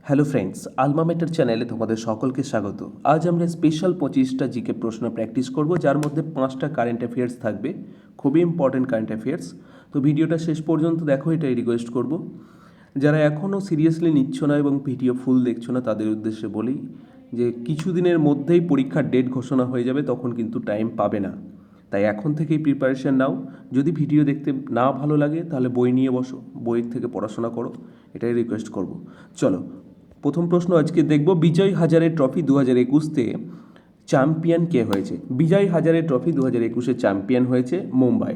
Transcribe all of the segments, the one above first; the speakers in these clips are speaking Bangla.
হ্যালো ফ্রেন্ডস, আলমা মেটার চ্যানেলে তোমাদের সকলকে স্বাগত। আজ আমরা স্পেশাল 25টা জিকে প্রশ্ন প্র্যাকটিস করব, যার মধ্যে 5টা কারেন্ট অ্যাফেয়ার্স থাকবে, খুবই ইম্পর্টেন্ট কারেন্ট অ্যাফেয়ার্স। তো ভিডিওটা শেষ পর্যন্ত দেখো, এটাই রিকোয়েস্ট করব। যারা এখনও সিরিয়াসলি নিচ্ছ না এবং ভিডিও ফুল দেখছো না, তাদের উদ্দেশ্যে বলি যে কিছুদিনের মধ্যেই পরীক্ষার ডেট ঘোষণা হয়ে যাবে, তখন কিন্তু টাইম পাবে না। তাই এখন থেকেই প্রিপারেশন নাও। যদি ভিডিও দেখতে না ভালো লাগে তাহলে বই নিয়ে বসো, বইয়ের থেকে পড়াশোনা করো, এটাই রিকোয়েস্ট করব। চলো, প্রথম প্রশ্ন আজকে দেখব, বিজয় হাজারে ট্রফি 2021-তে চ্যাম্পিয়ন কে হয়েছে? বিজয় হাজারে ট্রফি 2021-এ চ্যাম্পিয়ন হয়েছে মুম্বাই।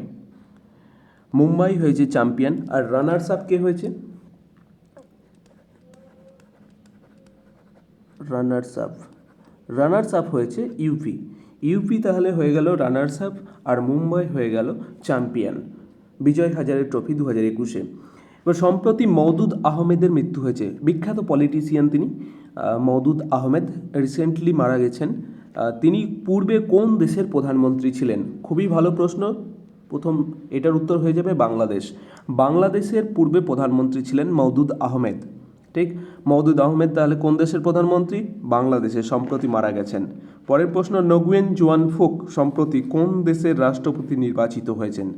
মুম্বাই হয়েছে চ্যাম্পিয়ন। আর রানার্স আপ কে হয়েছে? রানার্স আপ হয়েছে ইউপি। ইউপি তাহলে হয়ে গেল রানার্স আপ, আর মুম্বাই হয়ে গেল চ্যাম্পিয়ন বিজয় হাজারে ট্রফি 2021-এ। এবার সম্প্রতি মওদুদ আহমেদের মৃত্যু হয়েছে, বিখ্যাত পলিটিশিয়ান তিনি। মওদুদ আহমেদ রিসেন্টলি মারা গেছেন। তিনি পূর্বে কোন দেশের প্রধানমন্ত্রী ছিলেন? খুবই ভালো প্রশ্ন। প্রথম এটার উত্তর হয়ে যাবে বাংলাদেশ। বাংলাদেশের পূর্বে প্রধানমন্ত্রী ছিলেন মওদুদ আহমেদ। ঠিক, মওদুদ আহমেদ তাহলে কোন দেশের প্রধানমন্ত্রী? বাংলাদেশের, সম্প্রতি মারা গেছেন। পরের প্রশ্ন, নগুয়েন জুয়ান ফুক সম্প্রতি কোন দেশের রাষ্ট্রপতি নির্বাচিত হয়েছেন?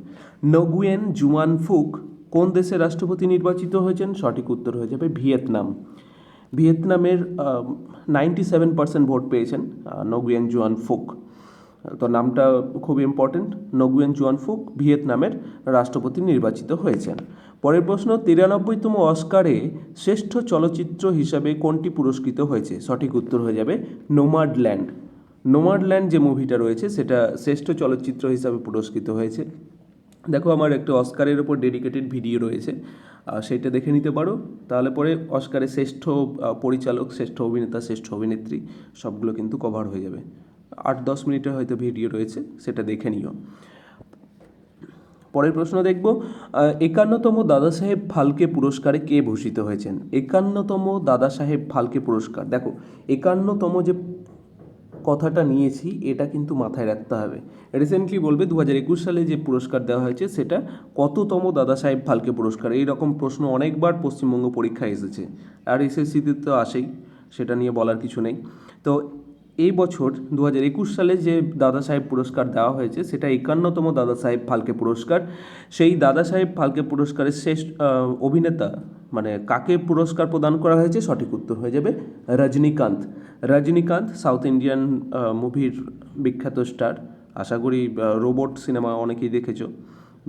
নগুয়েন জুয়ান ফুক কোন দেশের রাষ্ট্রপতি নির্বাচিত হয়েছেন? সঠিক উত্তর হয়ে যাবে ভিয়েতনাম। ভিয়েতনামের 97% ভোট পেয়েছেন নগুয়েন জুয়ান ফুক। তো নামটা খুব ইম্পর্টেন্ট, নগুয়েন জুয়ান ফুক ভিয়েতনামের রাষ্ট্রপতি নির্বাচিত হয়েছেন। পরের প্রশ্ন, 93তম অস্কারে শ্রেষ্ঠ চলচ্চিত্র হিসাবে কোনটি পুরস্কৃত হয়েছে? সঠিক উত্তর হয়ে যাবে নোমাডল্যান্ড। নোমাডল্যান্ড যে মুভিটা রয়েছে সেটা শ্রেষ্ঠ চলচ্চিত্র হিসাবে পুরস্কৃত হয়েছে। দেখো, আমার একটা অস্কারের ওপর ডেডিকেটেড ভিডিও রয়েছে, সেইটা দেখে নিতে পারো। তাহলে পরে অস্কারে শ্রেষ্ঠ পরিচালক, শ্রেষ্ঠ অভিনেতা, শ্রেষ্ঠ অভিনেত্রী সবগুলো কিন্তু কভার হয়ে যাবে। 8-10 মিনিটের হয়তো ভিডিও রয়েছে, সেটা দেখে নিও। পরের প্রশ্ন দেখব, 51তম দাদাসাহেব ফালকে পুরস্কারে কে ভূষিত হয়েছেন? 51তম দাদাসাহেব ফালকে পুরস্কার, দেখো 51তম যে কথাটা নিয়েছি এটা কিন্তু মাথায় রাখতে হবে। রিসেন্টলি বলবে 2021 সালে যে পুরস্কার দেওয়া হয়েছে সেটা কততম দাদাসাহেব ফালকে পুরস্কার। এই রকম প্রশ্ন অনেকবার পশ্চিমবঙ্গ পরীক্ষায় এসেছে, আর এসএসসিতে তো আসেই, সেটা নিয়ে বলার কিছু নেই। তো এই বছর 2021 সালে যে দাদাসাহেব পুরস্কার দেওয়া হয়েছে সেটা 51তম দাদাসাহেব ফালকে পুরস্কার। সেই দাদাসাহেব ফালকে পুরস্কারের শেষ অভিনেতা, মানে কাকে পুরস্কার প্রদান করা হয়েছে? সঠিক উত্তর হয়ে যাবে রজনীকান্ত। রজনীকান্ত সাউথ ইন্ডিয়ান মুভির বিখ্যাত স্টার। আশা করি রোবট সিনেমা অনেকেই দেখেছো,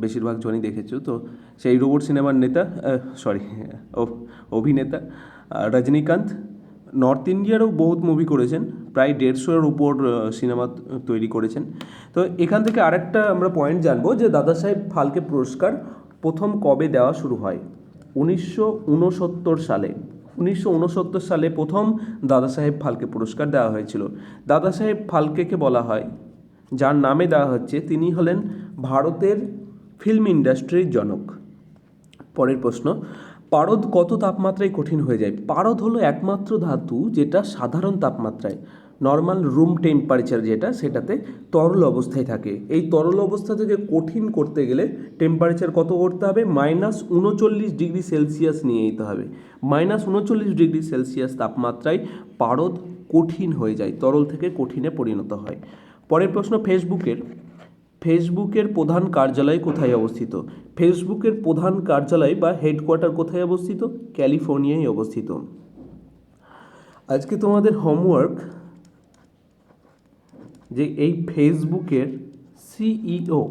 বেশিরভাগ জনই দেখেছো। তো সেই রোবট সিনেমার অভিনেতা রজনীকান্ত নর্থ ইন্ডিয়ারও বহুত মুভি করেছেন, প্রায় 150-এর উপর সিনেমা তৈরি করেছেন। তো এখান থেকে আরেকটা আমরা পয়েন্ট জানবো যে দাদাসাহেব ফালকে পুরস্কার প্রথম কবে দেওয়া শুরু হয়? 1969 সালে। 1969 সালে প্রথম দাদাসাহেব ফালকে পুরস্কার দেওয়া হয়েছিল। দাদাসাহেব ফালকেকে বলা হয়, যার নামে দেওয়া হচ্ছে, তিনি হলেন ভারতের ফিল্ম ইন্ডাস্ট্রির জনক। পরের প্রশ্ন, পারদ কত তাপমাত্রায় কঠিন হয়ে যায়? পারদ হলো একমাত্র ধাতু যেটা সাধারণ তাপমাত্রায়, নর্মাল রুম টেম্পারেচার যেটা, সেটাতে তরল অবস্থায় থাকে। এই তরল অবস্থা থেকে কঠিন করতে গেলে টেম্পারেচার কত করতে হবে? -39 ডিগ্রি সেলসিয়াস নিয়ে যেতে হবে। -39 ডিগ্রি সেলসিয়াস তাপমাত্রায় পারদ কঠিন হয়ে যায়, তরল থেকে কঠিনে পরিণত হয়। পরের প্রশ্ন, ফেসবুকের প্রধান কার্যালয় কোথায় অবস্থিত? ফেসবুকের প্রধান কার্যালয় বা হেডকোয়ার্টার কোথায় অবস্থিত? ক্যালিফোর্নিয়ায় অবস্থিত। আজকে তোমাদের হোমওয়ার্ক, যে এই ফেসবুকের সিইও,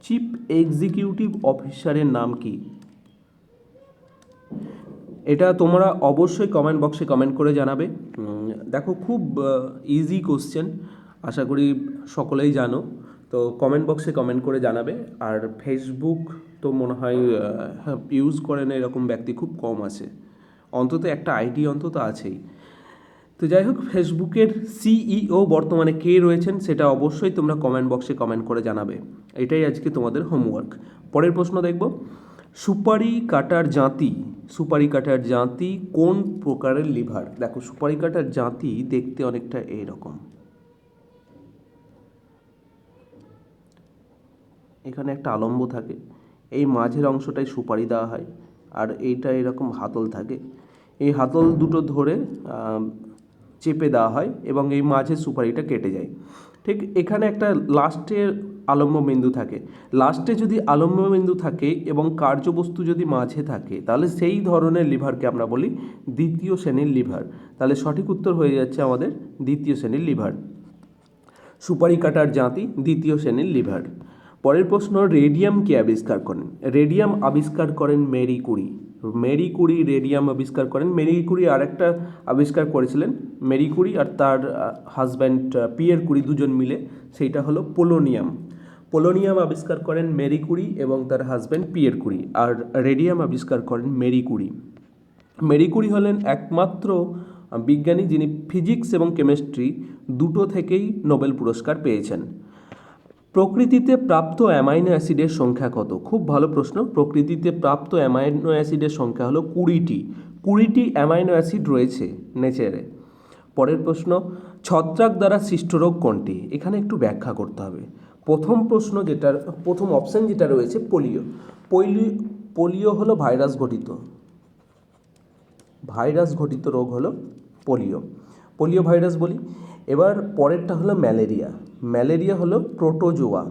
চিফ এক্সিকিউটিভ অফিসারের নাম কি? এটা তোমরা অবশ্যই কমেন্ট বক্সে কমেন্ট করে জানাবে। দেখো, খুব ইজি কোশ্চেন, আশা করি সকলেই জানো। তো কমেন্ট বক্সে কমেন্ট করে জানাবে। আর ফেসবুক তো মনে হয় ইউজ করে না এরকম ব্যক্তি খুব কম আছে, অন্তত একটা আইডি অন্তত আছেই। তো যাই হোক, ফেসবুকের সিইও বর্তমানে কে রয়েছেন সেটা অবশ্যই তোমরা কমেন্ট বক্সে কমেন্ট করে জানাবে। এটাই আজকে তোমাদের হোমওয়ার্ক। পরের প্রশ্ন দেখব, সুপারি কাটার জাঁতি কোন প্রকারের লিভার? দেখো, সুপারি কাটার জাঁতি দেখতে অনেকটা এইরকম, এখানে একটা আলম্ব থাকে, এই মাঝের অংশটাই সুপারি দেওয়া হয়, আর এইটা এরকম হাতল থাকে। এই হাতল দুটো ধরে চেপে দেওয়া হয় এবং এই মাঝের সুপারিটা কেটে যায়। ঠিক এখানে একটা লাস্টের আলম্ব বিন্দু থাকে। লাস্টে যদি আলম্ব বিন্দু থাকে এবং কার্যবস্তু যদি মাঝে থাকে, তাহলে সেই ধরনের লিভারকে আমরা বলি দ্বিতীয় শ্রেণীর লিভার। তাহলে সঠিক উত্তর হয়ে যাচ্ছে আমাদের দ্বিতীয় শ্রেণীর লিভার। সুপারি কাটার জাতি দ্বিতীয় শ্রেণীর লিভার। পরের প্রশ্ন, রেডিয়াম কে আবিষ্কার করেন? রেডিয়াম আবিষ্কার করেন Marie Curie. Marie Curie radium আবিষ্কার করেন। মেরি কুরি আরেকটা আবিষ্কার করেছিলেন, মেরি কুরি আর তার হাজব্যান্ড পিয়ের কুরি দুজন মিলে, সেইটা হলো পোলোনিয়াম। পোলোনিয়াম আবিষ্কার করেন মেরি কুরি এবং তার হাজব্যান্ড পিয়ের কুরি, আর রেডিয়াম আবিষ্কার করেন মেরি কুরি। মেরি কুরি হলেন একমাত্র বিজ্ঞানী যিনি ফিজিক্স এবং কেমিস্ট্রি দুটো থেকেই নোবেল পুরস্কার পেয়েছেন। প্রকৃতিতে প্রাপ্ত অ্যামাইনো অ্যাসিডের সংখ্যা কত? খুব ভালো প্রশ্ন। প্রকৃতিতে প্রাপ্ত অ্যামাইনো অ্যাসিডের সংখ্যা হলো 20টি। 20টি অ্যামাইনো অ্যাসিড রয়েছে নেচারে। পরের প্রশ্ন, ছত্রাক দ্বারা সৃষ্ট রোগ কোনটি? এখানে একটু ব্যাখ্যা করতে হবে। প্রথম অপশান যেটা রয়েছে পোলিও। পোলিও হলো ভাইরাস ঘটিত রোগ হলো পোলিও। পোলিও ভাইরাস বলি। এবার পরেরটা হলো ম্যালেরিয়া। ম্যালেরিয়া হলো প্রোটোজোয়া।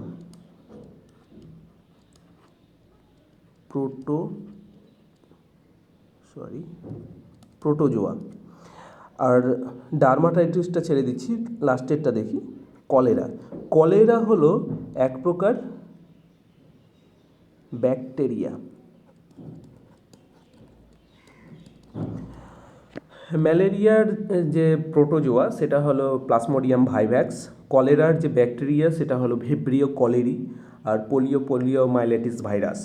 আর ডার্মাটাইটিসটা ছেড়ে দিচ্ছি, লাস্টেরটা দেখি। কলেরা হলো এক প্রকার ব্যাকটেরিয়া। ম্যালেরিয়ার যে প্রোটোজোয়া সেটা হলো প্লাজমোডিয়াম ভাইভ্যাক্স। কলেরার যে ব্যাকটেরিয়া সেটা হলো ভিব্রিও কলেরি। আর পোলিও মাইলেটিস ভাইরাস।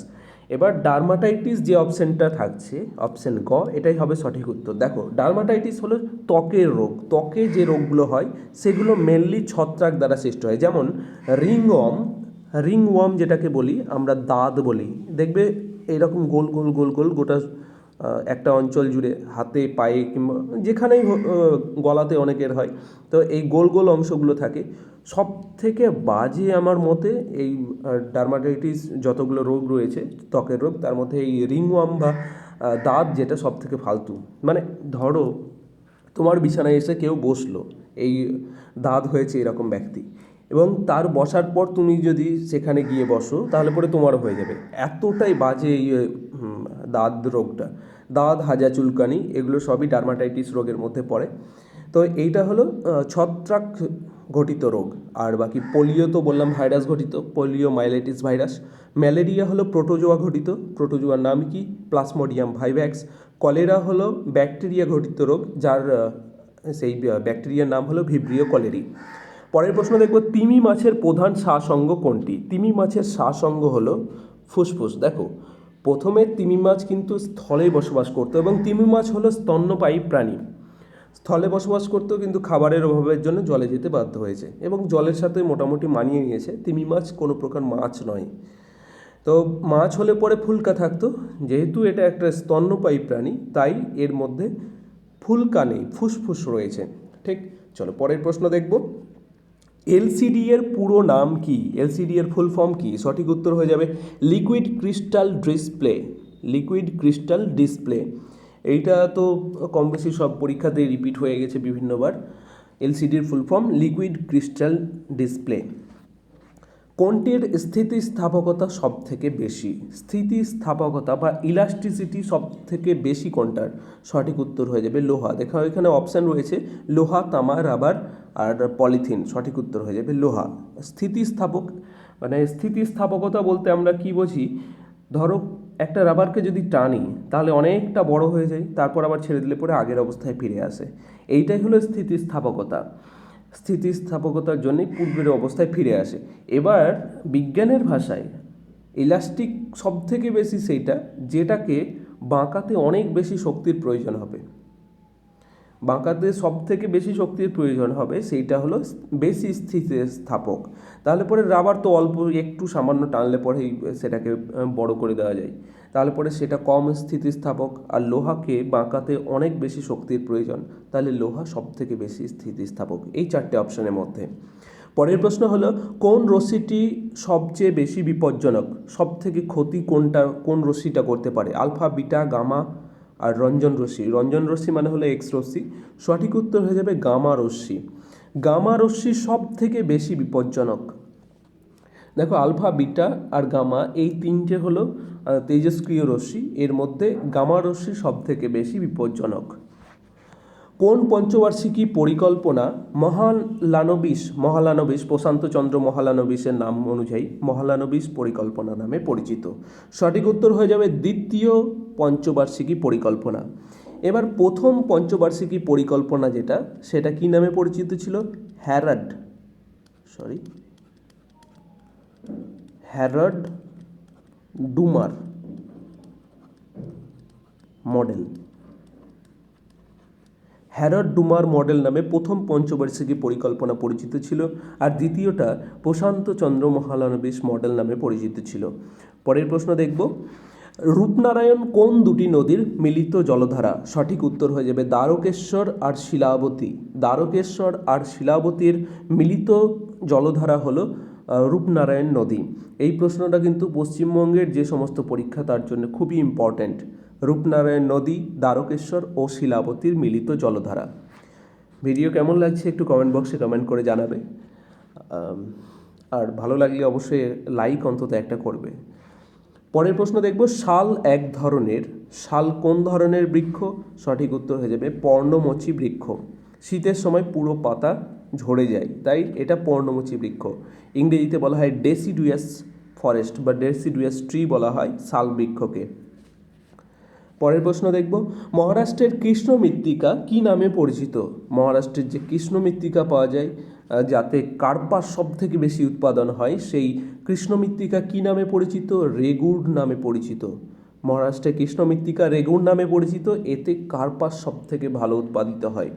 এবার ডার্মাটাইটিস যে অপশানটা থাকছে, অপশান গ, এটাই হবে সঠিক উত্তর। দেখো, ডার্মাটাইটিস হলো ত্বকের রোগ। ত্বকে যে রোগগুলো হয় সেগুলো মেনলি ছত্রাক দ্বারা সৃষ্ট হয়। যেমন রিংওয়ার্ম যেটাকে বলি আমরা, দাঁত বলি, দেখবে এইরকম গোল গোল গোল গোল গোটা একটা অঞ্চল জুড়ে, হাতে পায়ে কিংবা যেখানেই গলাতে অনেকের হয়, তো এই গোল গোল অংশগুলো থাকে। সব থেকে বাজে আমার মতে এই ডার্মাটাইটিস যতগুলো রোগ রয়েছে ত্বকের রোগ, তার মধ্যে এই রিংওয়ার্ম বা দাঁত যেটা সব থেকে ফালতু। মানে ধরো তোমার বিছানায় এসে কেউ বসলো, এই দাঁত হয়েছে এরকম ব্যক্তি, এবং তার বসার পর তুমি যদি সেখানে গিয়ে বসো তাহলে পরে তোমারও হয়ে যাবে। এতটাই বাজে এই দাঁত রোগটা। দাঁত, হাজা চুলকানি, এগুলো সবই ডার্মাটাইটিস রোগের মধ্যে পড়ে। তো এইটা হলো ছত্রাক ঘটিত রোগ। আর বাকি পোলিও তো বললাম ভাইরাস ঘটিত, পোলিও মাইলেটিস ভাইরাস। ম্যালেরিয়া হলো প্রোটোজোয়া ঘটিত, প্রোটোজোয়ার নাম কি? Plasmodium vivax. কলেরা হলো ব্যাকটেরিয়া ঘটিত রোগ, যার সেই ব্যাকটেরিয়ার নাম হলো ভিব্রিও কলেরি। পরের প্রশ্ন দেখব, তিমি মাছের প্রধান শ্বাস অঙ্গ কোনটি? তিমি মাছের শ্বাস অঙ্গ হলো ফুসফুস। দেখো, প্রথমে তিমি মাছ কিন্তু স্থলে বসবাস করতো এবং তিমি মাছ হলো স্তন্যপায়ী প্রাণী। স্থলে বসবাস করতেও কিন্তু খাবারের অভাবের জন্য জলে যেতে বাধ্য হয়েছে এবং জলের সাথে মোটামুটি মানিয়ে নিয়েছে। তিমি মাছ কোনো প্রকার মাছ নয়। তো মাছ হলে পরে ফুলকা থাকতো, যেহেতু এটা একটা স্তন্যপায়ী প্রাণী তাই এর মধ্যে ফুলকা নেই, ফুসফুস রয়েছে। ঠিক, চলো পরের প্রশ্ন দেখব। এলসিডি এর পুরো নাম কি? এলসিডি এর ফুল ফর্ম কি? সঠিক উত্তর হয়ে যাবে liquid crystal display. Liquid crystal display, এইটা তো কম বেশি সব পরীক্ষাতেই রিপিট হয়ে গেছে বিভিন্নবার। এলসিডির full form liquid crystal display. কোনটির স্থিতিস্থাপকতা সব থেকে বেশি? স্থিতিস্থাপকতা বা ইলাস্টিসিটি সব থেকে বেশি কোনটার? সঠিক উত্তর হয়ে যাবে লোহা। দেখো এখানে অপশান রয়েছে লোহা, তামা, রাবার আর পলিথিন। সঠিক উত্তর হয়ে যাবে লোহা। স্থিতিস্থাপকতা বলতে আমরা কি বুঝি? ধরো একটা রাবারকে যদি টানি তাহলে অনেকটা বড় হয়ে যায়, তারপর আবার ছেড়ে দিলে পরে আগের অবস্থায় ফিরে আসে। এইটাই হলো স্থিতিস্থাপকতা। স্থিতিস্থাপকতার জন্যই পূর্বের অবস্থায় ফিরে আসে। এবার বিজ্ঞানের ভাষায় ইলাস্টিক সব থেকে বেশি সেইটা যেটাকে বাঁকাতে অনেক বেশি শক্তির প্রয়োজন হবে। বাঁকাতে সব থেকে বেশি শক্তির প্রয়োজন হবে, সেইটা হলো বেশি স্থিতিস্থাপক। তাহলে পরে রাবার তো অল্প একটু সামান্য টানলে পরেই সেটাকে বড় করে দেওয়া যায়, তাহলে পরে সেটা কম স্থিতিস্থাপক। আর লোহাকে বাঁকাতে অনেক বেশি শক্তির প্রয়োজন, তাহলে লোহা সব থেকে বেশি স্থিতিস্থাপক। এই চারটে অপশানের মধ্যে। পরের প্রশ্ন হলো, কোন রশ্মিটি সবচেয়ে বেশি বিপজ্জনক? সব থেকে ক্ষতি কোন রশ্মিটা করতে পারে? আলফা, বিটা, গামা আর রঞ্জন রশ্মি, রঞ্জন রশ্মি মানে হলো এক্স রশ্মি। সঠিক উত্তর হয়ে যাবে গামা রশ্মি। গামা রশ্মি সব থেকে বেশি বিপজ্জনক। দেখো আলফা, বিটা আর গামা এই তিনটে হলো তেজস্ক্রিয় রশ্মি, এর মধ্যে গামা রশ্মি সব থেকে বেশি বিপজ্জনক। কোন পঞ্চবার্ষিকী পরিকল্পনা মহালানবিশ প্রশান্তচন্দ্র মহালানবিশের নাম অনুযায়ী মহালানবিশ পরিকল্পনা নামে পরিচিত? সঠিক উত্তর হয়ে যাবে দ্বিতীয় পঞ্চবার্ষিকী পরিকল্পনা। এবার প্রথম পঞ্চবার্ষিকী পরিকল্পনা যেটা, সেটা কি নামে পরিচিত ছিল? হ্যারড ডুমার মডেল। হ্যারড ডুমার মডেল নামে প্রথম পঞ্চবার্ষিকী পরিকল্পনা পরিচিত ছিল, আর দ্বিতীয়টা প্রশান্তচন্দ্র মহালানবিশ মডেল নামে পরিচিত ছিল। পরের প্রশ্ন দেখব, রূপনারায়ণ কোন দুটি নদীর মিলিত জলধারা? সঠিক উত্তর হয়ে যাবে দ্বারকেশ্বর আর শিলাবতী। দ্বারকেশ্বর আর শিলাবতীর মিলিত জলধারা হলো রূপনারায়ণ নদী। এই প্রশ্নটা কিন্তু পশ্চিমবঙ্গের যে সমস্ত পরীক্ষা তার জন্য খুবই ইম্পর্ট্যান্ট। রূপনারায়ণ নদী, দ্বারকেশ্বর ও শিলাবতীর মিলিত জলধারা। ভিডিও কেমন লাগছে একটু কমেন্ট বক্সে কমেন্ট করে জানাবে, আর ভালো লাগলে অবশ্যই লাইক অন্তত একটা করবে। পরের প্রশ্ন দেখব, শাল কোন ধরনের বৃক্ষ? সঠিক উত্তর হয়ে যাবে পর্ণমোচী বৃক্ষ। শীতের সময় পুরো পাতা ঝরে যায়, তাই এটা পর্ণমোচী বৃক্ষ। ইংরেজিতে বলা হয় ডেসিডুয়াস ফরেস্ট বা ডেসিডুয়াস ট্রি বলা হয় শাল বৃক্ষকে। পরের প্রশ্ন দেখব, মহারাষ্ট্রের কৃষ্ণ মৃত্তিকা কি নামে পরিচিত? মহারাষ্ট্রের যে কৃষ্ণ মৃত্তিকা পাওয়া যায়, যাতে কার্পাস সব থেকে বেশি উৎপাদন হয়, সেই কৃষ্ণ মৃত্তিকা কি নামে পরিচিত? রেগুড় নামে পরিচিত। মহারাষ্ট্রের কৃষ্ণ মৃত্তিকা রেগুড় নামে পরিচিত, এতে কার্পাস সব থেকে ভালো উৎপাদিত হয়।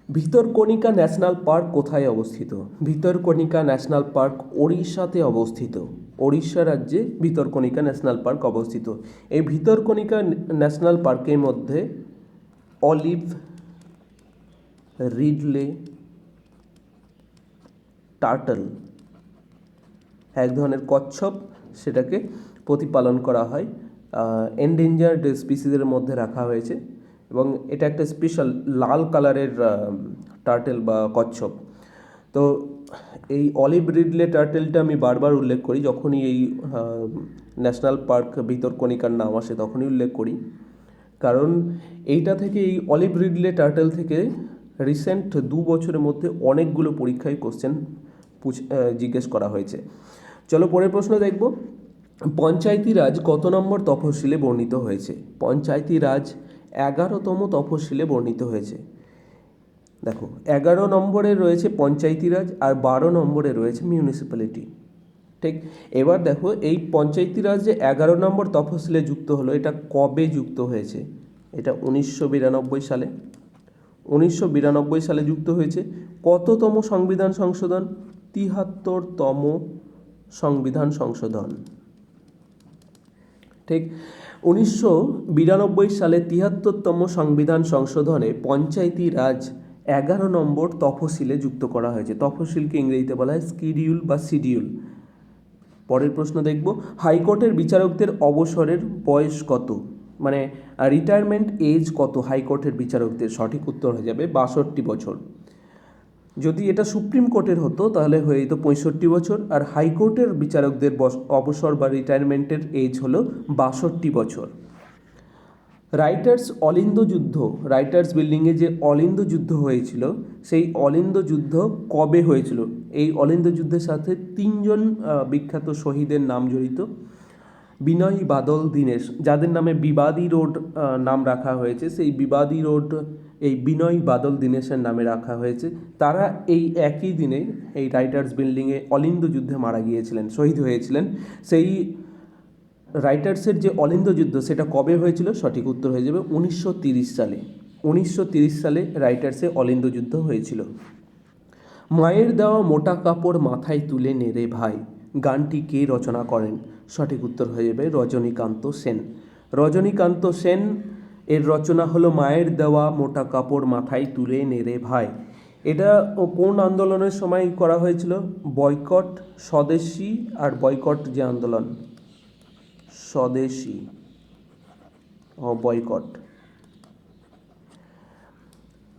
ভিতরকণিকা ন্যাশনাল পার্ক কোথায় অবস্থিত? ভিতরকণিকা ন্যাশনাল পার্ক ওড়িশাতে অবস্থিত। ওড়িশা রাজ্যে ভিতরকণিকা ন্যাশনাল পার্ক অবস্থিত। এই ভিতরকণিকা ন্যাশনাল পার্কের মধ্যে অলিভ রিডলে টার্টল, এক ধরনের কচ্ছপ, সেটাকে প্রতিপালন করা হয়। এন্ডেঞ্জার্ড স্পিসিসের মধ্যে রাখা হয়েছে এবং এটা একটা স্পেশাল লাল কালারের টার্টেল বা কচ্ছপ। তো এই অলিভ রিডলে টার্টেলটা আমি বারবার উল্লেখ করি, যখনই এই ন্যাশনাল পার্ক ভিতরকণিকার নাম আসে তখনই উল্লেখ করি, কারণ এইটা থেকে, এই অলিভ রিডলে টার্টেল থেকে রিসেন্ট 2 বছরের মধ্যে অনেকগুলো পরীক্ষায় কোশ্চেন জিজ্ঞেস করা হয়েছে। চলো পরের প্রশ্ন দেখব, পঞ্চায়েতি রাজ কত নম্বর তফসিলে বর্ণিত হয়েছে? পঞ্চায়েতি রাজ 11তম তফসিলে বর্ণিত হয়েছে। দেখো 11 নম্বরে রয়েছে পঞ্চায়েতি রাজ আর 12 নম্বরে রয়েছে মিউনিসিপ্যালিটি। ঠিক, এবার দেখো এই পঞ্চায়েতি রাজ যে 11 নম্বর তফসিলে যুক্ত হলো, এটা কবে যুক্ত হয়েছে? এটা 1992 সালে। 1992 সালে যুক্ত হয়েছে। কততম সংবিধান সংশোধন? 73তম সংবিধান সংশোধন। ঠিক, 1992 সালে 73তম সংবিধান সংশোধনে পঞ্চায়েতি রাজ 11 নম্বর তফসিলে যুক্ত করা হয়েছে। তফসিলকে ইংরেজিতে বলা হয় স্কিডিউল বা শিডিউল। পরের প্রশ্ন দেখব, হাইকোর্টের বিচারকদের অবসরের বয়স কত? মানে রিটায়ারমেন্ট এজ কত হাইকোর্টের বিচারকদের? সঠিক উত্তর হয়ে যাবে 62 বছর। যদি এটা সুপ্রিম কোর্টের হতো তাহলে হয়ে যেত 65 বছর, আর হাইকোর্টের বিচারকদের অবসর বা রিটায়ারমেন্টের এজ হলো 62 বছর। রাইটার্স বিল্ডিংয়ে যে অলিন্দ যুদ্ধ হয়েছিল, সেই অলিন্দ যুদ্ধ কবে হয়েছিল? এই অলিন্দ যুদ্ধের সাথে 3 জন বিখ্যাত শহীদের নাম জড়িত। বিনয় বাদল দীনেশ, যাদের নামে বিবাদী রোড নাম রাখা হয়েছে, সেই বিবাদী রোড এই বিনয় বাদল দীনেশের নামে রাখা হয়েছে। তারা এই একই দিনে এই রাইটার্স বিল্ডিংয়ে অলিন্দ যুদ্ধে মারা গিয়েছিলেন, শহীদ হয়েছিলেন। সেই রাইটার্সের যে অলিন্দ যুদ্ধ, সেটা কবে হয়েছিল? সঠিক উত্তর হয়ে যাবে 1930 সালে। 1930 সালে রাইটার্সে অলিন্দ যুদ্ধ হয়েছিল। মায়ের দেওয়া মোটা কাপড় মাথায় তুলে নে রে ভাই গানটি কে রচনা করেন? সঠিক উত্তর হয়ে যাবে রজনীকান্ত সেন। রজনীকান্ত সেন এর রচনা হলো মায়ের দেওয়া মোটা কাপড় মাথায় তুলে নে রে ভাই। এটা কোন আন্দোলনের সময় করা হয়েছিল? বয়কট স্বদেশী আর বয়কট যে আন্দোলন, স্বদেশী বয়কট।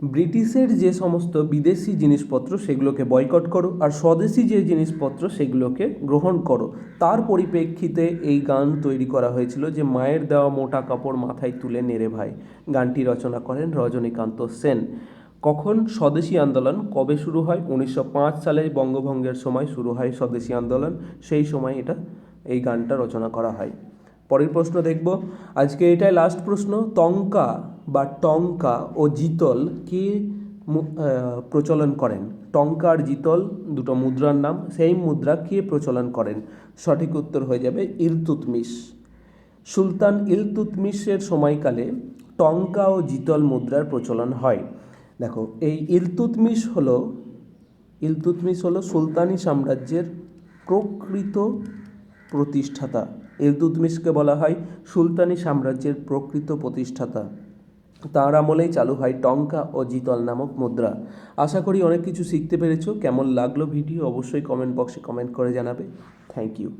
ব্রিটিশের যে সমস্ত বিদেশি জিনিসপত্র সেগুলোকে বয়কট করো, আর স্বদেশি যে জিনিসপত্র সেগুলোকে গ্রহণ করো। তার পরিপ্রেক্ষিতে এই গান তৈরি করা হয়েছিল যে মায়ের দেওয়া মোটা কাপড় মাথায় তুলে নেড়ে ভাই। গানটি রচনা করেন রজনীকান্ত সেন। কখন স্বদেশী আন্দোলন কবে শুরু হয়? 1905 সালে বঙ্গভঙ্গের সময় শুরু হয় স্বদেশী আন্দোলন, সেই সময় এই গানটা রচনা করা হয়। পরের প্রশ্ন দেখব, আজকে এটাই লাস্ট প্রশ্ন। তঙ্কা বা টঙ্কা ও জিতল কে প্রচলন করেন? টঙ্কা আর জিতল দুটো মুদ্রার নাম, সেই মুদ্রা কে প্রচলন করেন? সঠিক উত্তর হয়ে যাবে ইলতুৎমিশ। সুলতান ইলতুৎমিশের সময়কালে টঙ্কা ও জিতল মুদ্রার প্রচলন হয়। দেখো, এই ইলতুৎমিশ হলো সুলতানি সাম্রাজ্যের প্রকৃত প্রতিষ্ঠাতা। ইলতুৎমিশকে বলা হয় সুলতানি সাম্রাজ্যের প্রকৃত প্রতিষ্ঠাতা। তাঁর আমলেই চালু হয় টঙ্কা ও জিতল নামক মুদ্রা। আশা করি অনেক কিছু শিখতে পেরেছো। কেমন লাগলো ভিডিও অবশ্যই কমেন্ট বক্সে কমেন্ট করে জানাবে। Thank you.